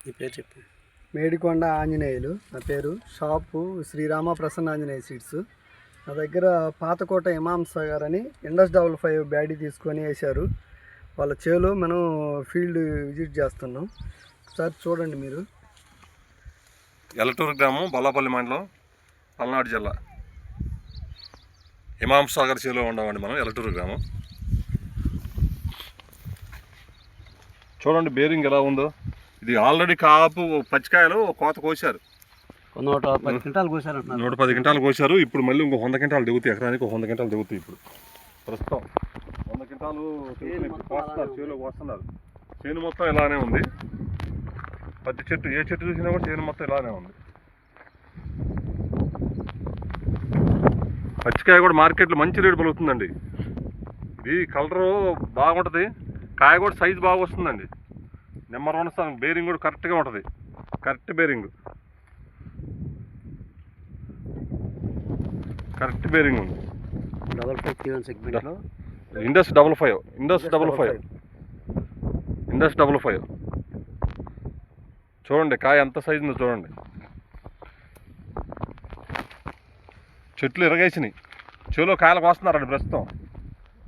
నీ పేరు చెప్పు. మేడికొండ ఆంజనేయులు నా పేరు. Shop Srirama Prasanna Anjaneya seeds. నా దగ్గర పాతకోట ఇమాంసా గారని IndusXFI బ్యాడీ తీసుకొని వేశారు. వాళ్ళ చేలో మనం ఫీల్డ్ విజిట్ చేస్తున్నాం. ఒకసారి చూడండి మీరు. ఎలటూరు గ్రామం, బల్లాపల్లి మండలం, పల్నాడు జిల్లా. ఇమాంసా గారి చేలో ఉండవండి మనం. ఎలటూరు గ్రామం. చూడండి బేరింగ్ ఎలా ఉందో. ఇది ఆల్రెడీ కాపు పచ్చికాయలు కోత కోసారు. 110 క్వింటాలు కోసారు. 110 క్వింటాలు కోసారు. ఇప్పుడు మళ్ళీ ఇంకో 100 క్వింటాలు దిగుతాయి. ఎకరానికి 100 క్వింటాలు దిగుతాయి. ఇప్పుడు ప్రస్తుతం 100 క్వింటాలు కోస్తున్నారు, చేలో కోస్తున్నారు. చేను మొత్తం ఇలానే ఉంది. ప్రతి చెట్టు, ఏ చెట్టు చూసినా కూడా చేను మొత్తం ఇలానే ఉంది. పచ్చికాయ కూడా మార్కెట్లో మంచి రేటు పలుకుతుందండి. ఇది కలరు బాగుంటుంది, కాయ కూడా సైజు బాగా వస్తుందండి. నెంబర్ 1 స్థానం. బేరింగ్ కూడా కరెక్ట్గా ఉంటుంది. కరెక్ట్ బేరింగ్ ఉంది. $555 సెగ్మెంట్లో IndusXFI. చూడండి కాయ ఎంత సైజు ఉందో చూడండి. చెట్లు ఇరగేసినాయి. చెలో కాయలు కోస్తున్నారండి ప్రస్తుతం.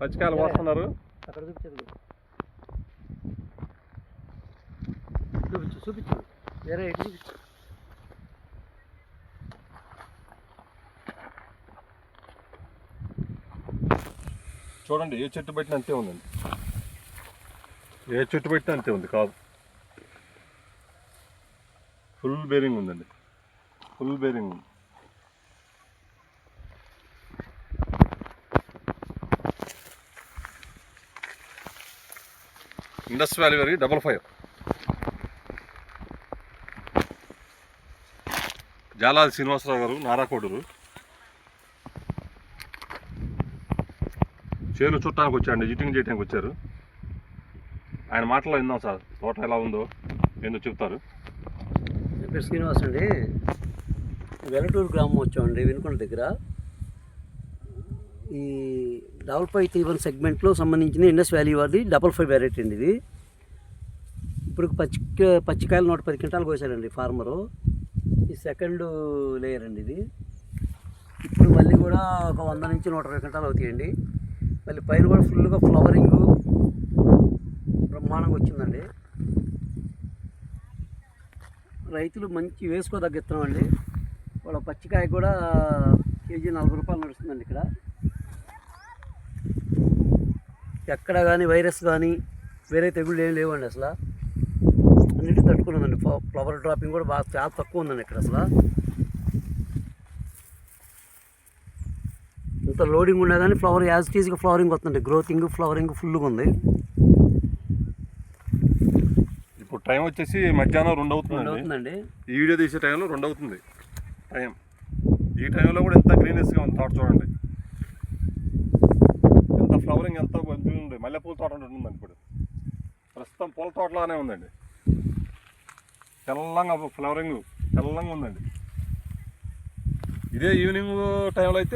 పచ్చికాయలు కోస్తున్నారు. అక్కడ చూపించు వేరే చూపించు. చూడండి ఏ చెట్టు పెట్టినా అంతే ఉందండి. ఏ చెట్టు పెట్టినా అంతే ఉంది. కాదు, ఫుల్ బేరింగ్ ఉందండి. ఫుల్ బేరింగ్ ఉంది. IndusXFI 55. జాలాది శ్రీనివాసరావు గారు, నారాకోడూరు. చేను చుట్టానికి వచ్చారండి, విజిటింగ్ చేయడానికి వచ్చారు. ఆయన మాటలో విందాం సార్. తోట ఎలా ఉందో ఏందో చెప్తారు. నా పేరు శ్రీనివాస్ అండి. వెలటూరు గ్రామం వచ్చామండి, వినుకొండ దగ్గర. ఈ 5531 సెగ్మెంట్లో సంబంధించిన IndusXFI వారిది 55 వెరైటీ అండి. ఇది ఇప్పుడు పచ్చికాయలు 110 క్వింటాలు కోసారండి ఫార్మరు. ఈ సెకండ్ లేయర్ అండి ఇది. ఇప్పుడు మళ్ళీ కూడా ఒక 100 నుంచి 120 క్వింటాలు అవుతాయండి. మళ్ళీ పైన కూడా ఫుల్గా ఫ్లవరింగు బ్రహ్మాండంగా వచ్చిందండి. రైతులు మంచి వేసుకోదగ్గ విత్తనం అండి. వాళ్ళ పచ్చికాయ కూడా కేజీ 40 రూపాయలు నడుస్తుందండి. ఇక్కడ ఎక్కడ కానీ వైరస్ కానీ వేరే తెగుళ్ళు ఏం లేవండి. అసలు అన్నిటి తట్టుకున్నదండి. ఫ్లవర్ డ్రాపింగ్ కూడా బాగా చాలా తక్కువ ఉందండి ఇక్కడ. అసలు ఇంత లోడింగ్ ఉండే కానీ ఫ్లవర్ యాజ్ టీజ్గా ఫ్లవరింగ్ వస్తుంది. గ్రోతింగ్ ఫ్లవరింగ్ ఫుల్గా ఉంది. ఇప్పుడు టైం వచ్చేసి మధ్యాహ్నం 2 అవుతుందండి. ఈ వీడియో తీసే టైంలో 2 అవుతుంది టైం. ఈ టైంలో కూడా ఎంత గ్రీనెస్గా ఉంది తోట చూడండి. ఎంత ఫ్లవరింగ్, ఎంత ఉంది. మల్లెపూల తోట ఉంటుందండి. ఇప్పుడు ప్రస్తుతం పూల తోటలానే ఉందండి. తెల్లంగా ఫ్లవరింగ్ తెల్లంగా ఉందండి. ఇదే ఈవినింగ్ టైంలో అయితే